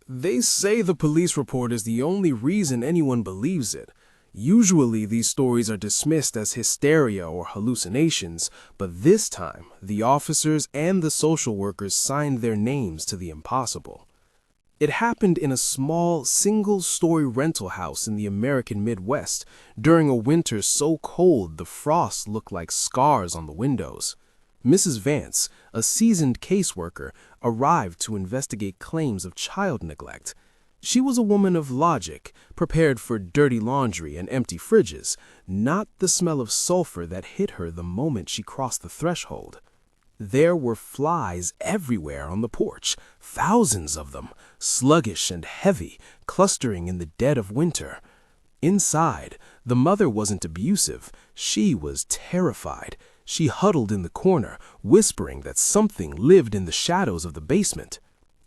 They say the police report is the only reason anyone believes it. Usually these stories are dismissed as hysteria or hallucinations, but this time the officers and the social workers signed their names to the impossible. It happened in a small, single-story rental house in the American Midwest during a winter so cold the frost looked like scars on the windows. Mrs. Vance, a seasoned caseworker, arrived to investigate claims of child neglect. She was a woman of logic, prepared for dirty laundry and empty fridges, not the smell of sulfur that hit her the moment she crossed the threshold. There were flies everywhere on the porch, thousands of them, sluggish and heavy, clustering in the dead of winter. Inside, the mother wasn't abusive, she was terrified. She huddled in the corner, whispering that something lived in the shadows of the basement.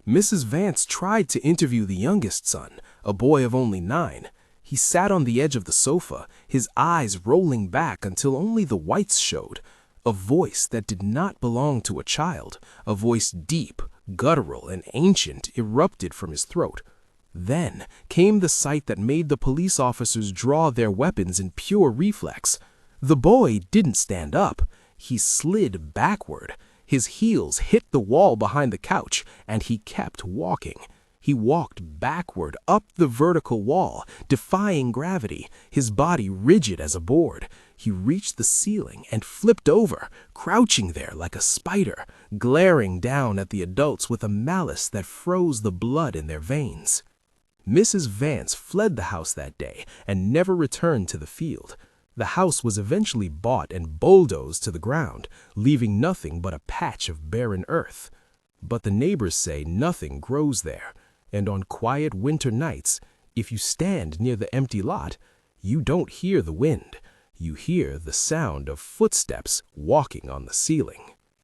Mrs. Vance tried to interview the youngest son, a boy of only 9. He sat on the edge of the sofa, his eyes rolling back until only the whites showed. A voice that did not belong to a child, a voice deep, guttural, and ancient, erupted from his throat. Then came the sight that made the police officers draw their weapons in pure reflex. The boy didn't stand up. He slid backward. His heels hit the wall behind the couch, and he kept walking. He walked backward up the vertical wall, defying gravity, his body rigid as a board. He reached the ceiling and flipped over, crouching there like a spider, glaring down at the adults with a malice that froze the blood in their veins. Mrs. Vance fled the house that day and never returned to the field. The house was eventually bought and bulldozed to the ground, leaving nothing but a patch of barren earth. But the neighbors say nothing grows there, and on quiet winter nights, if you stand near the empty lot, you don't hear the wind. You hear the sound of footsteps walking on the ceiling.